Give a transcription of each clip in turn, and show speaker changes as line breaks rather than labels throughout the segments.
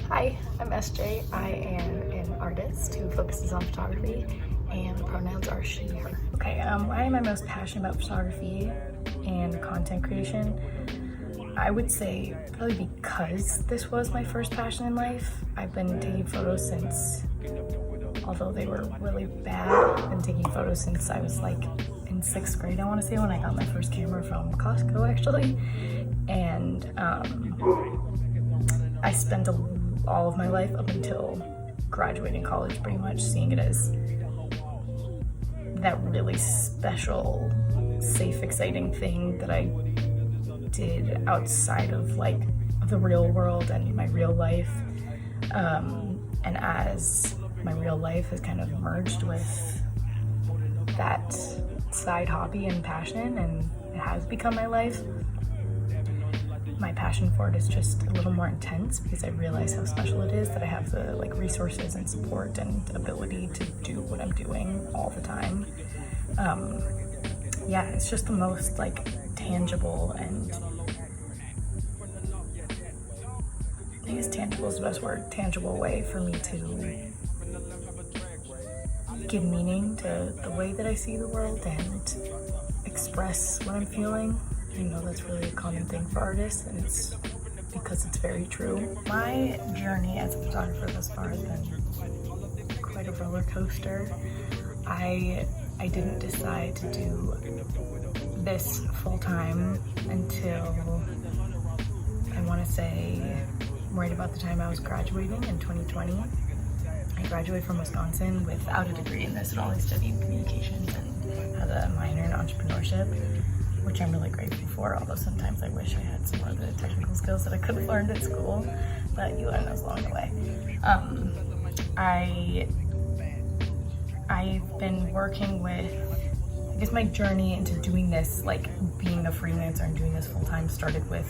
Hi, I'm SJ. I am an artist who focuses on photography, and the pronouns are she, her. Okay, why am I most passionate about photography and content creation? I would say probably because this was my first passion in life. I've been taking photos since, although they were really bad, I've been taking photos since I was like in 6th grade, I want to say, when I got my first camera from Costco actually. And I spent all of my life up until graduating college pretty much seeing it as that really special, safe, exciting thing that I did outside of like the real world and my real life. And as my real life has kind of merged with that side hobby and passion, and it has become my life, my passion for it is just a little more intense because I realize how special it is that I have the like resources and support and ability to do what I'm doing all the time. Yeah, it's just the most like tangible, and I guess tangible is the best word, tangible way for me to give meaning to the way that I see the world and express what I'm feeling. I know that's really a common thing for artists, and it's because it's very true. My journey as a photographer thus far has been quite a roller coaster. I didn't decide to do this full-time until, I want to say, right about the time I was graduating in 2020. I graduated from Wisconsin without a degree in this at all. I studied communications and had a minor in entrepreneurship, which I'm really grateful for, although sometimes I wish I had some more of the technical skills that I could have learned at school, but you learn those along the way. I've been working with, I guess my journey into doing this, like being a freelancer and doing this full-time, started with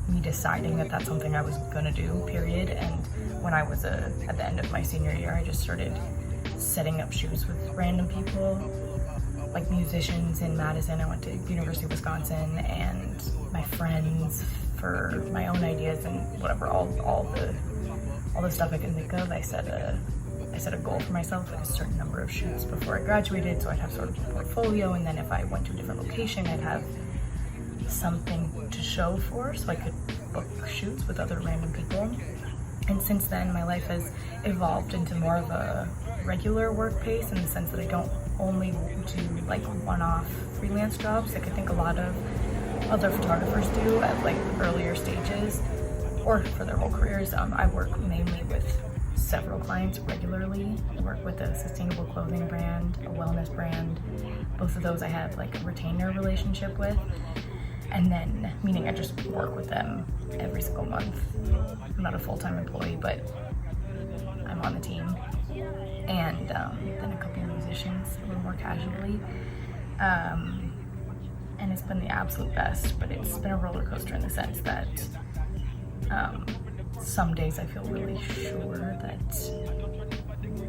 me deciding that that's something I was gonna do, period. And when I was at the end of my senior year, I just started setting up shoots with random people, like musicians in Madison. I went to University of Wisconsin, and my friends, for my own ideas and whatever, all the stuff I can think of. I set a goal for myself, like a certain number of shoots before I graduated, so I'd have sort of a portfolio, and then if I went to a different location, I'd have something to show for, so I could book shoots with other random people. And since then, my life has evolved into more of a regular work pace, in the sense that I don't only do like one-off freelance jobs like I think a lot of other photographers do at like earlier stages or for their whole careers. I work mainly with several clients regularly. I work with a sustainable clothing brand, a wellness brand. Both of those I have like a retainer relationship with, and then meaning I just work with them every single month. I'm not a full-time employee, but I'm on the team. And then a couple of musicians a little more casually. And it's been the absolute best, but it's been a roller coaster in the sense that some days I feel really sure that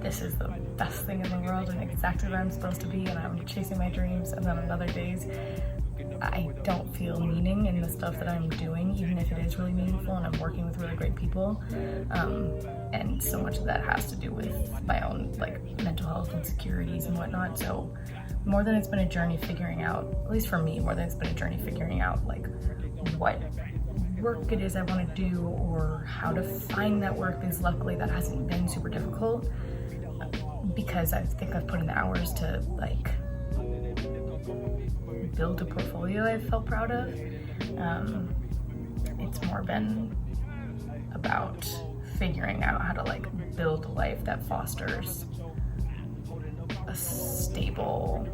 this is the best thing in the world and exactly where I'm supposed to be, and I'm chasing my dreams. And then on other days I don't feel meaning in the stuff that I'm doing, even if it is really meaningful and I'm working with really great people. And so much of that has to do with my own like mental health insecurities and whatnot. So more than it's been a journey figuring out, at least for me, more than it's been a journey figuring out like what work it is I want to do or how to find that work, because luckily that hasn't been super difficult, because I think I've put in the hours to like build a portfolio I felt proud of. It's more been about figuring out how to like build a life that fosters a stable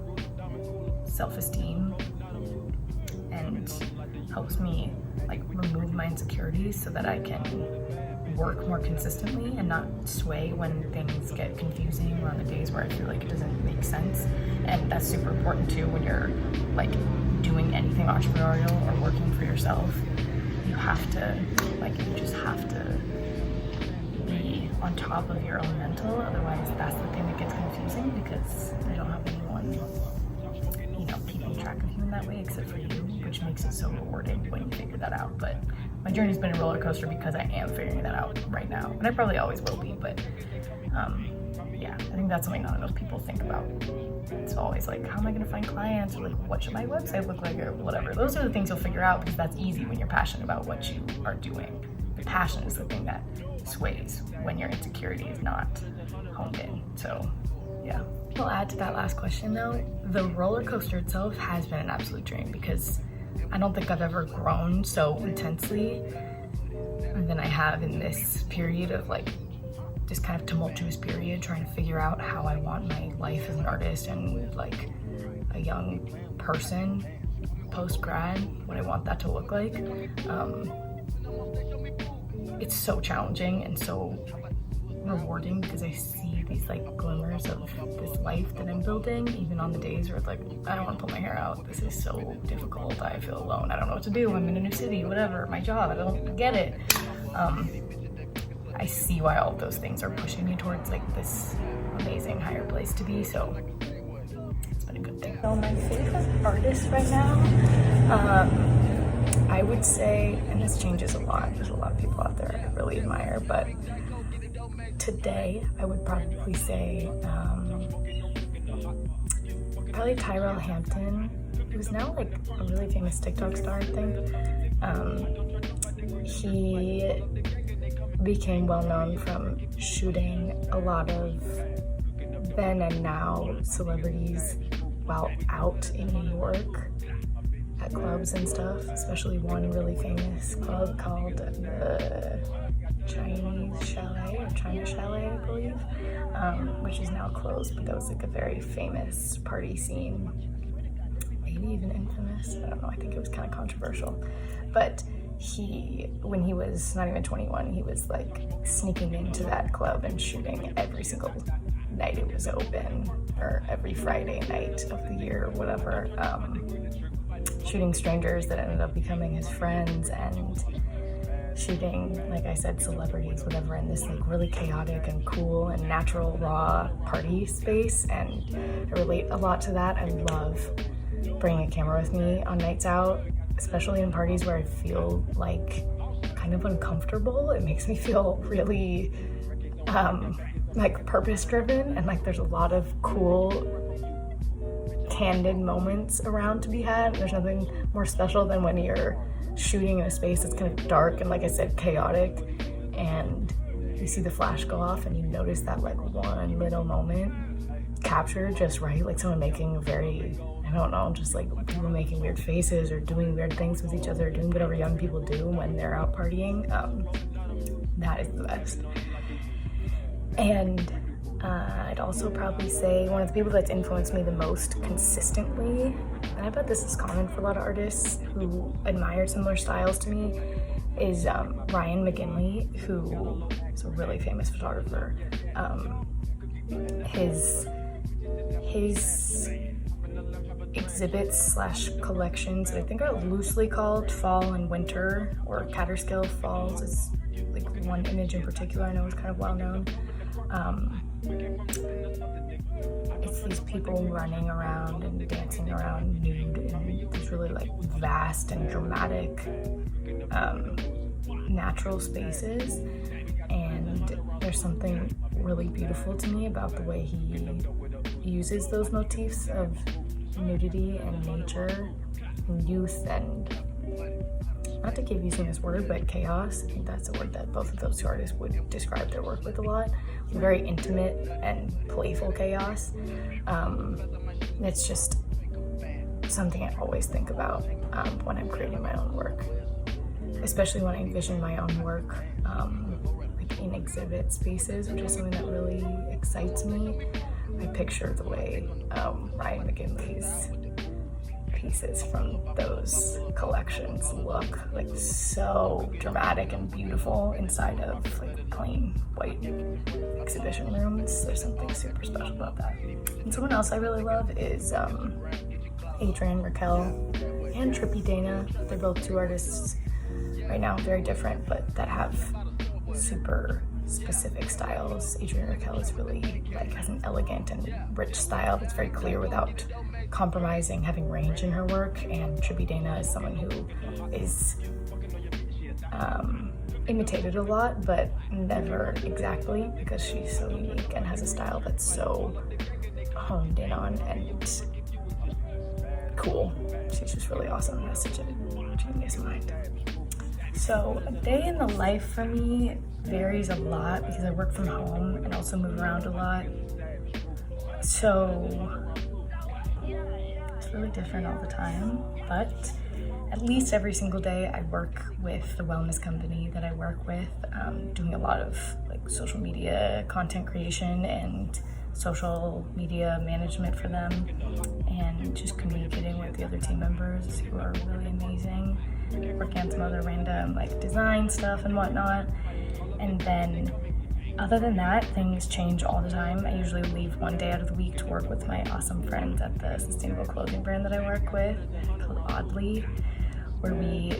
self-esteem and helps me like remove my insecurities so that I can work more consistently and not sway when things get confusing or on the days where I feel like it doesn't make sense. And that's super important too when you're like doing anything entrepreneurial or working for yourself. You have to, like, you just have to be on top of your own mental, otherwise that's the thing that gets confusing, because you don't have anyone, you know, keeping track of you in that way except for you, which makes it so rewarding when you figure that out. But my journey's been a roller coaster because I am figuring that out right now, and I probably always will be, but yeah, I think that's something not enough people think about. It's always like, how am I going to find clients, or like, what should my website look like, or whatever. Those are the things you'll figure out because that's easy when you're passionate about what you are doing. The passion is the thing that sways when your insecurity is not honed in. So yeah. I'll add to that last question though, the roller coaster itself has been an absolute dream because I don't think I've ever grown so intensely than I have in this period of like this kind of tumultuous period, trying to figure out how I want my life as an artist and like a young person post-grad, what I want that to look like. It's so challenging and so rewarding because I see these like glimmers of this life that I'm building, even on the days where it's like, I don't want to pull my hair out, this is so difficult, I feel alone, I don't know what to do, I'm in a new city, whatever, my job, I don't get it. I see why all of those things are pushing me towards like this amazing higher place to be, so it's been a good thing. So my favorite artist right now, I would say, and this changes a lot, there's a lot of people out there I really admire, but today I would probably say probably Tyrell Hampton, who's now like a really famous TikTok star, I think. He became well known from shooting a lot of then and now celebrities while out in New York at clubs and stuff, especially one really famous club called the Chinese Chalet, or China Chalet, I believe, which is now closed, but that was like a very famous party scene, maybe even infamous, I don't know, I think it was kind of controversial, but when he was not even 21, he was like sneaking into that club and shooting every single night it was open, or every Friday night of the year or whatever, shooting strangers that ended up becoming his friends, and shooting, like I said, celebrities, whatever, in this like really chaotic and cool and natural raw party space. And I relate a lot to that. I love bringing a camera with me on nights out, especially in parties where I feel like kind of uncomfortable. It makes me feel really like purpose driven, and like there's a lot of cool candid moments around to be had. There's nothing more special than when you're shooting in a space that's kind of dark and, like I said, chaotic, and you see the flash go off and you notice that like one little moment captured just right, like someone making a very, I don't know, just like people making weird faces or doing weird things with each other, doing whatever young people do when they're out partying. That is the best. And I'd also probably say one of the people that's influenced me the most consistently, and I bet this is common for a lot of artists who admire similar styles to me, is Ryan McGinley, who is a really famous photographer. His exhibits / collections, I think, are loosely called Fall and Winter, or Catterskill Falls is like one image in particular I know is kind of well known. It's these people running around and dancing around nude in these really like vast and dramatic natural spaces, and there's something really beautiful to me about the way he uses those motifs of nudity and nature and youth, and not to keep using this word, but chaos. I think that's a word that both of those two artists would describe their work with a lot. Very intimate and playful chaos. It's just something I always think about when I'm creating my own work, especially when I envision my own work like in exhibit spaces, which is something that really excites me. I picture the way Ryan McGinley's pieces from those collections look like so dramatic and beautiful inside of like plain white exhibition rooms. There's something super special about that. And someone else I really love is Adrienne Raquel and Trippy Dana. They're both two artists right now, very different, but that have super specific styles. Adrienne Raquel is really like has an elegant and rich style that's very clear without compromising having range in her work, and Trippy Dana is someone who is imitated a lot, but never exactly, because she's so unique and has a style that's so honed in on and cool. She's just really awesome. Has such a genius mind. So a day in the life for me varies a lot because I work from home and also move around a lot. So it's really different all the time, but at least every single day I work with the wellness company that I work with, doing a lot of like social media content creation and social media management for them, and just communicating with the other team members who are really amazing, working on some other random like design stuff and whatnot. And then other than that, things change all the time. I usually leave one day out of the week to work with my awesome friends at the sustainable clothing brand that I work with called Oddly, where we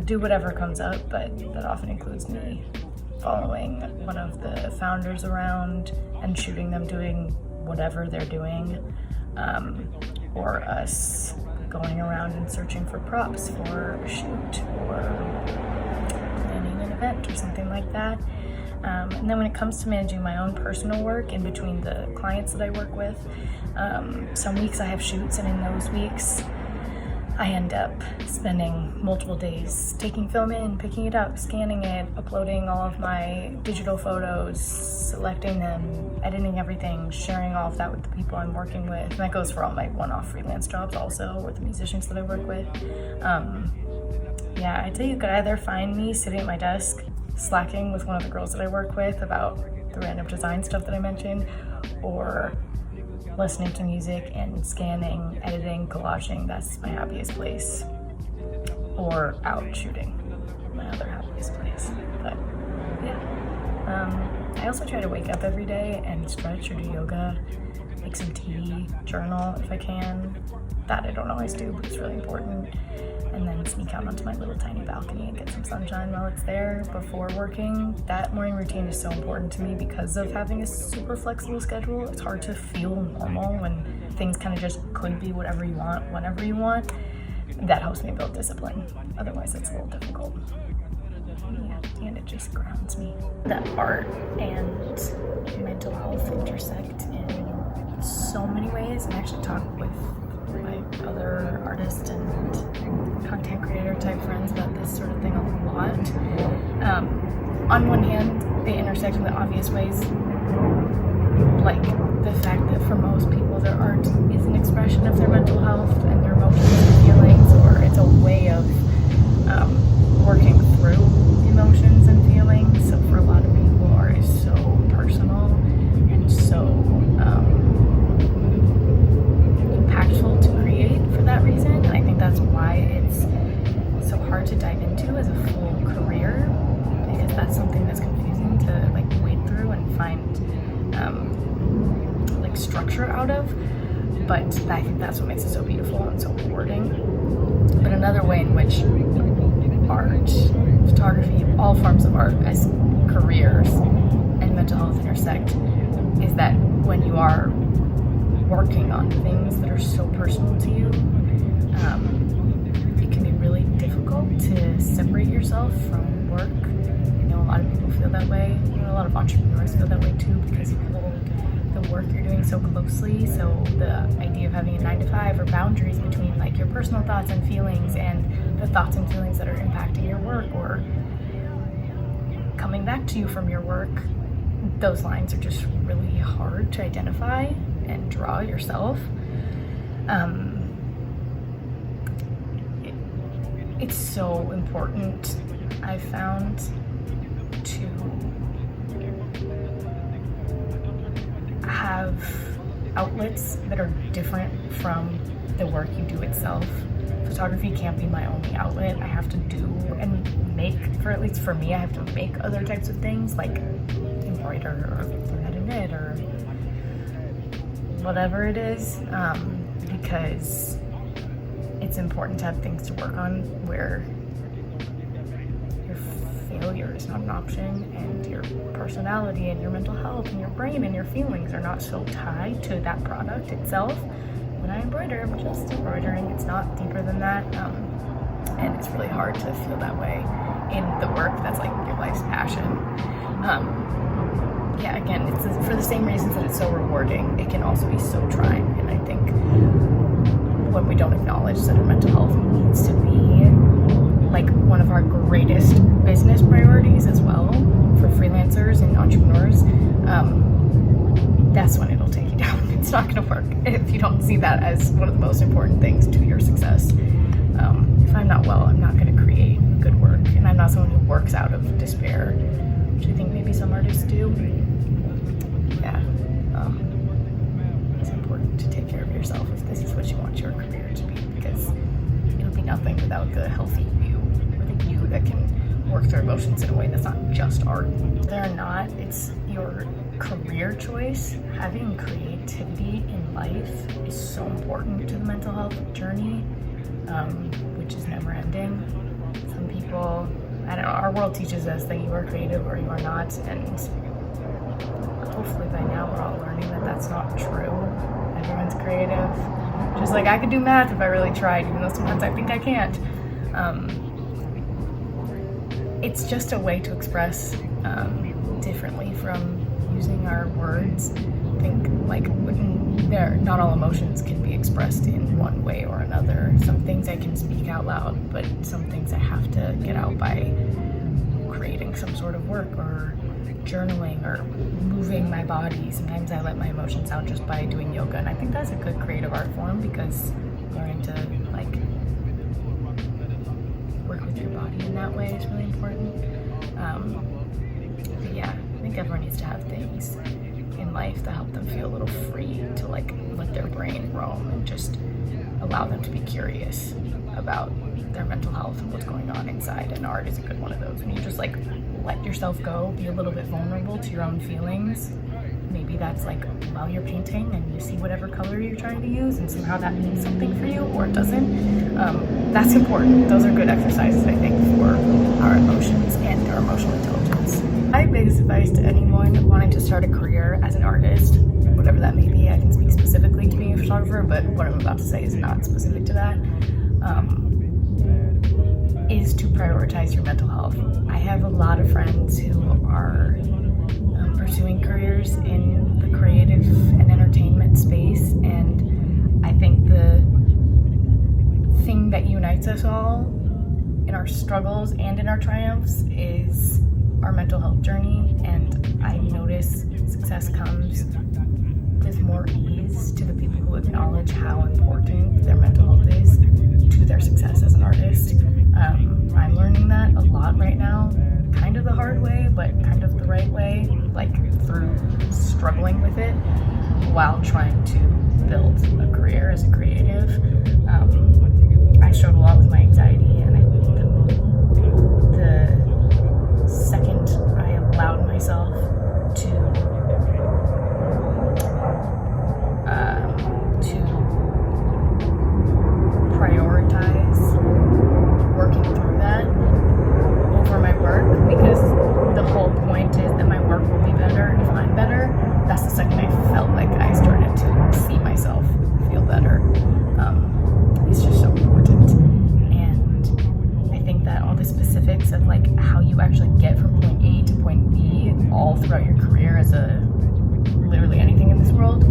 do whatever comes up, but that often includes me following one of the founders around and shooting them doing whatever they're doing, or us going around and searching for props for a shoot or planning an event or something like that. And then when it comes to managing my own personal work in between the clients that I work with, some weeks I have shoots, and in those weeks I end up spending multiple days taking film in, picking it up, scanning it, uploading all of my digital photos, selecting them, editing everything, sharing all of that with the people I'm working with. And that goes for all my one-off freelance jobs also, with the musicians that I work with. Yeah, I'd say you could either find me sitting at my desk, slacking with one of the girls that I work with about the random design stuff that I mentioned, or listening to music and scanning, editing, collaging. That's my happiest place. Or out shooting, my other happiest place. But yeah, I also try to wake up every day and stretch or do yoga, make some tea, journal if I can. That I don't always do, but it's really important. And then sneak out onto my little tiny balcony and get some sunshine while it's there before working. That morning routine is so important to me because of having a super flexible schedule. It's hard to feel normal when things kind of just could be whatever you want, whenever you want. That helps me build discipline. Otherwise, it's a little difficult. Yeah, and it just grounds me. That art and mental health intersect in so many ways, and I actually talk with my other artists and content creator type friends about this sort of thing a lot. On one hand, they intersect in the obvious ways, like the fact that for most people their art is an expression of their mental health and their emotions and feelings, or it's a way of working through emotions and feelings. So for a lot of people, art is so personal and so impactful to create for that reason. And I think that's why it's so hard to dive into as a full career, because that's something that's confusing to like wade through and find like structure out of. But I think that's what makes it so beautiful and so rewarding. But another way in which art, photography, all forms of art as careers and mental health intersect is that when you are working on things that are so personal to you, it can be really difficult to separate yourself from work. I know a lot of people feel that way. I know a lot of entrepreneurs feel that way too, because you hold the work you're doing so closely. So the idea of having a 9-to-5 or boundaries between like your personal thoughts and feelings and the thoughts and feelings that are impacting your work or coming back to you from your work, those lines are just really hard to identify and draw yourself. It's so important, I've found, to have outlets that are different from the work you do itself. Photography can't be my only outlet. I have to do and make, for at least for me, I have to make other types of things like embroider or learn how to knit or whatever it is, because it's important to have things to work on where your failure is not an option and your personality and your mental health and your brain and your feelings are not so tied to that product itself. When I embroider, I'm just embroidering. It's not deeper than that. and it's really hard to feel that way in the work that's like your life's passion. Yeah, again, it's for the same reasons that it's so rewarding, it can also be so trying. And I think when we don't acknowledge that our mental health needs to be like one of our greatest business priorities as well for freelancers and entrepreneurs, that's when it'll take you down. It's not going to work if you don't see that as one of the most important things to your success. If I'm not well, I'm not going to create good work, and I'm not someone who works out of despair, which I think maybe some artists do. Yeah, it's important to take care of yourself if this is what you want your career to be, because it'll be nothing without the healthy you, or the you that can work through emotions in a way that's not just art. They're not, it's your career choice. Having creativity in life is so important to the mental health journey, which is never ending. Some people, I don't know, our world teaches us that you are creative or you are not, and hopefully by now we're all learning that that's not true. Everyone's creative. Just like I could do math if I really tried, even though sometimes I think I can't. It's just a way to express differently from using our words. I think like not all emotions can be expressed in one way or another. Some things I can speak out loud, but some things I have to get out by creating some sort of work or journaling or moving my body. Sometimes I let my emotions out just by doing yoga, and I think that's a good creative art form, because learning to like work with your body in that way is really important. But yeah, I think everyone needs to have things in life that help them feel a little free to like let their brain roam and just allow them to be curious about their mental health and what's going on inside, and art is a good one of those. When you just like let yourself go, be a little bit vulnerable to your own feelings. Maybe that's like while you're painting and you see whatever color you're trying to use and somehow that means something for you or it doesn't. That's important. Those are good exercises, I think, for our emotions and our emotional intelligence. My biggest advice to anyone wanting to start a career as an artist, whatever that may be, I can speak specifically to being a photographer, but what I'm about to say is not specific to that, is to prioritize your mental health. I have a lot of friends who are pursuing careers in the creative and entertainment space, and I think the thing that unites us all in our struggles and in our triumphs is our mental health journey. And I notice success comes with more ease to the people who acknowledge how important their mental health is to their success as an artist. I'm learning that a lot right now, kind of the hard way, but kind of the right way, like through struggling with it while trying to build a career as a creative. I struggle a lot with my anxiety, and I think the second I allowed myself to prioritize working through that over my work, because the whole point is that my work will be better if I'm better. That's the second I felt like I started to see myself feel better. It's just so important. And I think that all the specifics of like how you actually get from point A to point B all throughout your career as a literally anything in this world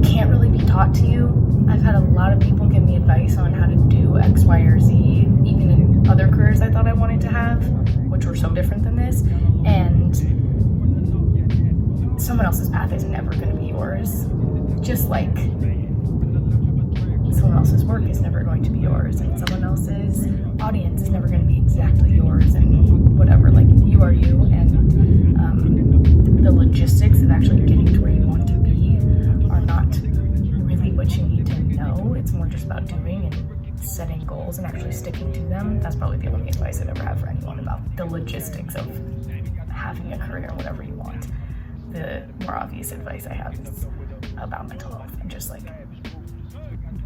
can't really be taught to you. I've had a lot of people give me advice on how to do X, Y, or Z, even in other careers I thought I wanted to have, which were so different than this. And someone else's path is never going to be yours. Just like someone else's work is never going to be yours, and someone else's audience is never going to be exactly yours, and whatever. Like, you are you, and the logistics of actually getting to where you want to be are not really what you need to know. It's more just about doing and setting goals and actually sticking to them. That's probably the only advice I'd ever have for anyone about the logistics of having a career, whatever you want. The more obvious advice I have is about mental health and just like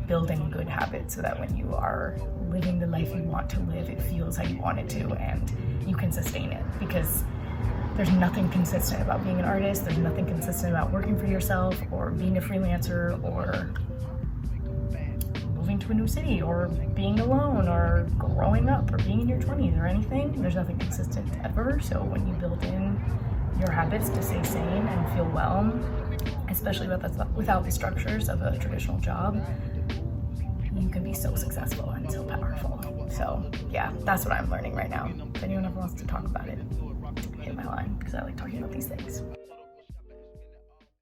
building good habits so that when you are living the life you want to live, it feels how you want it to and you can sustain it. Because there's nothing consistent about being an artist. There's nothing consistent about working for yourself or being a freelancer or moving to a new city or being alone or growing up or being in your 20s or anything. There's nothing consistent ever. So when you build in your habits to stay sane and feel well, especially without the structures of a traditional job, you can be so successful and so powerful. So yeah, that's what I'm learning right now. If anyone ever wants to talk about it, hit my line because I like talking about these things.